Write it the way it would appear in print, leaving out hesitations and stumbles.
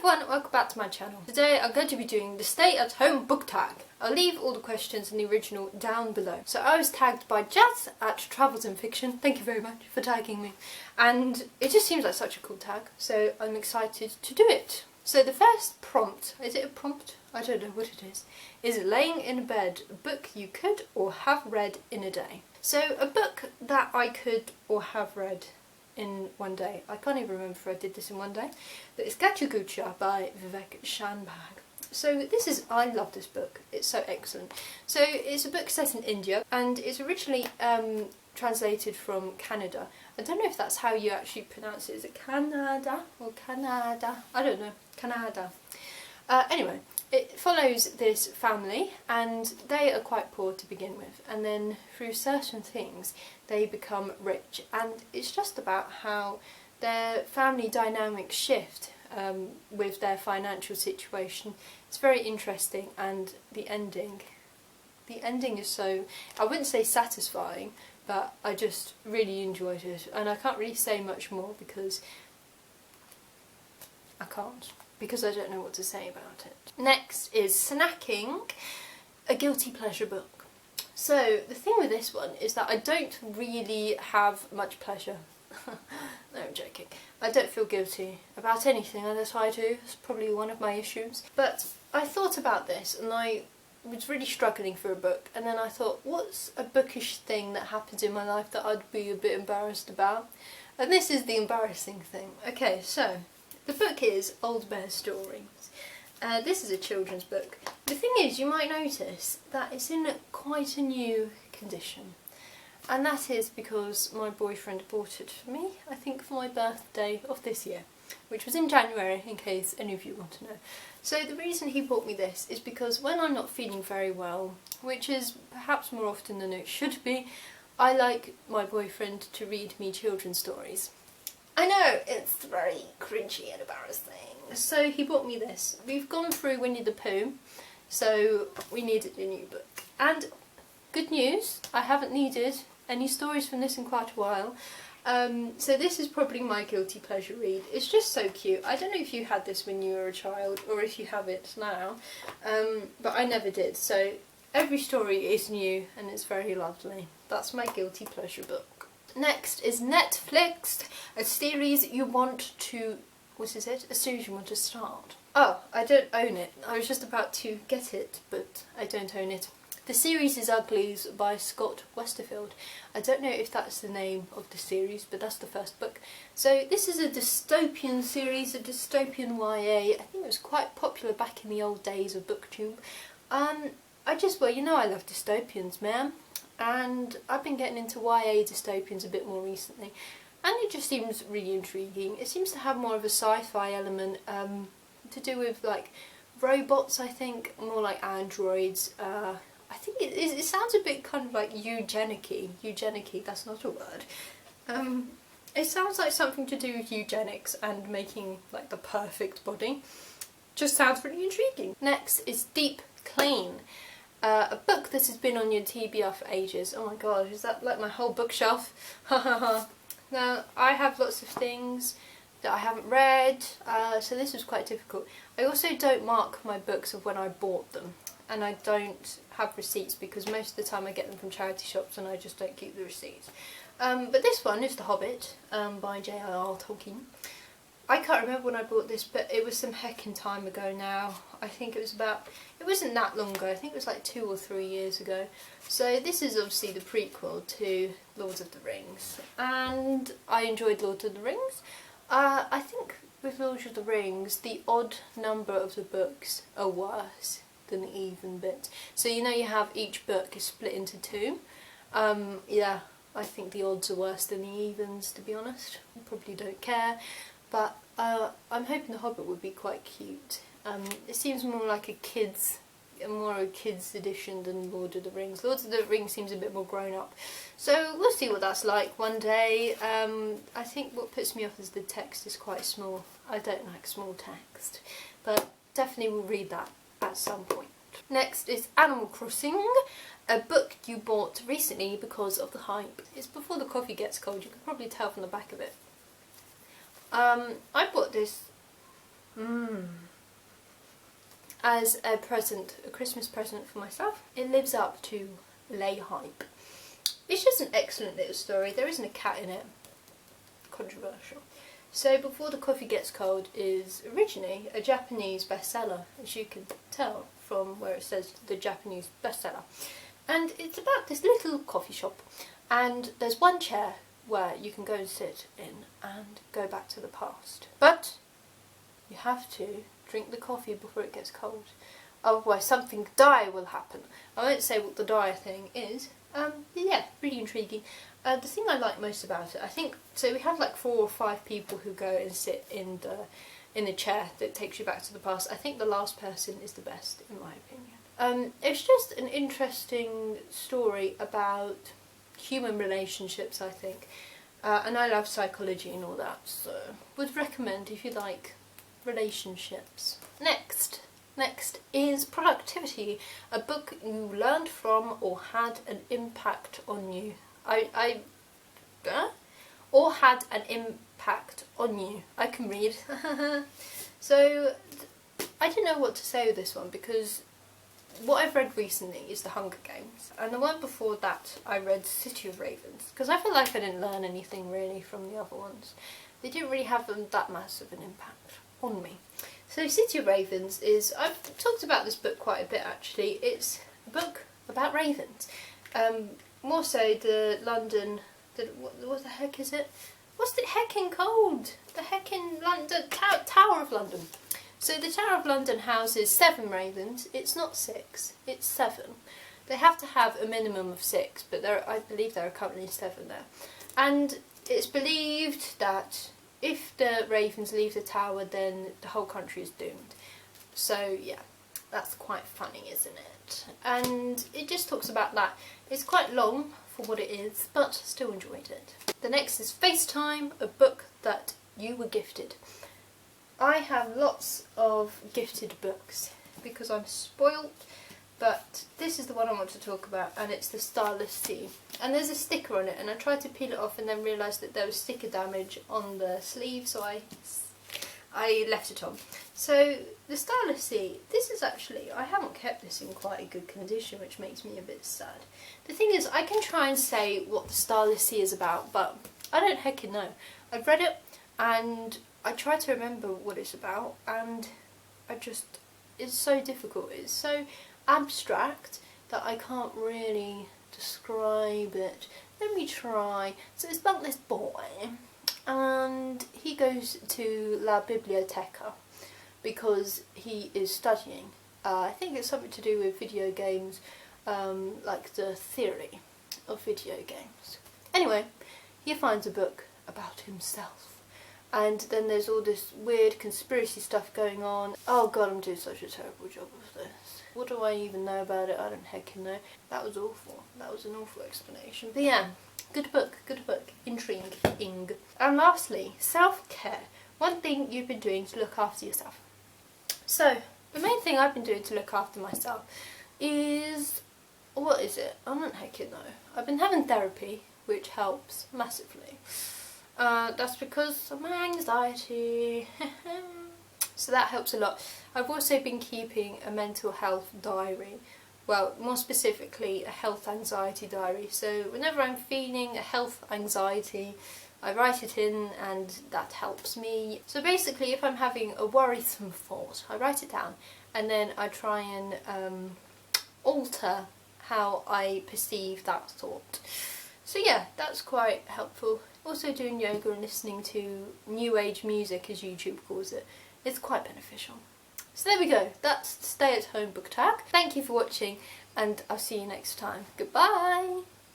everyone, welcome back to my channel. Today I'm going to be doing the stay at home book tag. I'll leave all the questions in the original down below. So I was tagged by Jazz at Travels in Fiction. Thank you very much for tagging me. And it just seems like such a cool tag, so I'm excited to do it. So the first prompt, is it a prompt? I don't know what it is laying in bed, a book you could or have read in a day. So a book that I could or have read in one day. I can't even remember if I did this in one day. But it's Gachagucha by Vivek Shanbhag. So I love this book. It's so excellent. So it's a book set in India and it's originally translated from Canada. I don't know if that's how you actually pronounce it. Is it Canada or Canada? I don't know. Canada. Anyway, it follows this family and they are quite poor to begin with, and then through certain things they become rich, and it's just about how their family dynamics shift with their financial situation. It's very interesting, and the ending is so, I wouldn't say satisfying, but I just really enjoyed it, and I can't really say much more because I don't know what to say about it. Next is Snacking, a guilty pleasure book. So the thing with this one is that I don't really have much pleasure. No, I'm joking. I don't feel guilty about anything, and that's what I do. It's probably one of my issues. But I thought about this and I was really struggling for a book, and then I thought, what's a bookish thing that happens in my life that I'd be a bit embarrassed about? And this is the embarrassing thing. Okay, so the book is Old Bear Stories. This is a children's book. The thing is, you might notice that it's in quite a new condition. And that is because my boyfriend bought it for me, I think for my birthday of this year, which was in January, in case any of you want to know. So the reason he bought me this is because when I'm not feeling very well, which is perhaps more often than it should be, I like my boyfriend to read me children's stories. I know, it's very cringy and embarrassing. So he bought me this. We've gone through Winnie the Pooh, so we needed a new book. And good news, I haven't needed any stories from this in quite a while. So this is probably my guilty pleasure read. It's just so cute. I don't know if you had this when you were a child or if you have it now, but I never did. So every story is new and it's very lovely. That's my guilty pleasure book. Next is Netflix, a series you want to... What is it? A series you want to start. Oh, I don't own it. I was just about to get it, but I don't own it. The series is Uglies by Scott Westerfield. I don't know if that's the name of the series, but that's the first book. So this is a dystopian series, a dystopian YA. I think it was quite popular back in the old days of BookTube. Well, you know I love dystopians, man. And I've been getting into YA dystopians a bit more recently. And it just seems really intriguing. It seems to have more of a sci-fi element to do with like robots, I think, more like androids. I think it sounds a bit kind of like eugenic-y. Eugenic-y, that's not a word. It sounds like something to do with eugenics and making like the perfect body. Just sounds really intriguing. Next is Deep Clean. A book that has been on your TBR for ages. Oh my god, is that like my whole bookshelf? Ha ha ha. Now, I have lots of things that I haven't read, so this was quite difficult. I also don't mark my books of when I bought them, and I don't have receipts because most of the time I get them from charity shops and I just don't keep the receipts. But this one is The Hobbit by J.R.R. Tolkien. I can't remember when I bought this, but it was some heckin' time ago now. I think it wasn't that long ago, I think it was like 2 or 3 years ago. So this is obviously the prequel to Lord of the Rings, and I enjoyed Lord of the Rings. I think with Lord of the Rings, the odd number of the books are worse than the even bit. So you know you have each book is split into 2. Yeah, I think the odds are worse than the evens, to be honest. I probably don't care. But I'm hoping The Hobbit would be quite cute. It seems more like a kids edition than Lord of the Rings. Lord of the Rings seems a bit more grown up. So we'll see what that's like one day. I think what puts me off is the text is quite small. I don't like small text. But definitely will read that at some point. Next is Animal Crossing, a book you bought recently because of the hype. It's before the coffee gets cold, you can probably tell from the back of it. I bought this as a present, a Christmas present for myself. It lives up to lay hype. It's just an excellent little story. There isn't a cat in it. Controversial. So Before the Coffee Gets Cold is originally a Japanese bestseller, as you can tell from where it says the Japanese bestseller. And it's about this little coffee shop, and there's one chair where you can go and sit in and go back to the past. But you have to drink the coffee before it gets cold, otherwise something dire will happen. I won't say what the dire thing is. Yeah, really intriguing. The thing I like most about it, I think, so we have like 4 or 5 people who go and sit in the chair that takes you back to the past. I think the last person is the best, in my opinion. It's just an interesting story about human relationships, I think. And I love psychology and all that, so would recommend if you like relationships. Next is Productivity, a book you learned from or had an impact on you. Or had an impact on you. I can read. So I don't know what to say with this one, because what I've read recently is The Hunger Games, and the one before that I read City of Ravens, because I feel like I didn't learn anything really from the other ones. They didn't really have that massive an impact on me. So City of Ravens is, I've talked about this book quite a bit actually. It's a book about ravens. More so the London, what the heck is it? What's the heckin' called? The heckin' London, Tower of London. So the Tower of London houses 7 ravens. It's not 6, it's 7. They have to have a minimum of 6, but I believe there are currently 7 there. And it's believed that if the ravens leave the tower, then the whole country is doomed. So yeah, that's quite funny, isn't it? And it just talks about that. It's quite long for what it is, but still enjoyed it. The next is Facetime, a book that you were gifted. I have lots of gifted books because I'm spoilt, but this is the one I want to talk about, and it's the Starless Sea. And there's a sticker on it, and I tried to peel it off and then realised that there was sticker damage on the sleeve, so I left it on. So the Starless Sea, this is actually, I haven't kept this in quite a good condition, which makes me a bit sad. The thing is, I can try and say what the Starless Sea is about, but I don't heckin' know. I've read it and I try to remember what it's about, and it's so difficult. It's so abstract that I can't really describe it. Let me try. So it's about this boy, and he goes to La Biblioteca because he is studying. I think it's something to do with video games, like the theory of video games. Anyway, he finds a book about himself. And then there's all this weird conspiracy stuff going on. Oh god, I'm doing such a terrible job of this. What do I even know about it? I don't heckin' know. That was awful. That was an awful explanation. But yeah, good book, intriguing. And lastly, self-care. One thing you've been doing to look after yourself. So, the main thing I've been doing to look after myself is, what is it? I don't heckin' know. I've been having therapy, which helps massively. That's because of my anxiety. So that helps a lot. I've also been keeping a mental health diary. Well, more specifically, a health anxiety diary. So whenever I'm feeling a health anxiety, I write it in, and that helps me. So basically, if I'm having a worrisome thought, I write it down, and then I try and alter how I perceive that thought. So yeah, that's quite helpful. Also doing yoga and listening to new age music, as YouTube calls it, is quite beneficial. So there we go, that's the stay at home book tag. Thank you for watching, and I'll see you next time. Goodbye!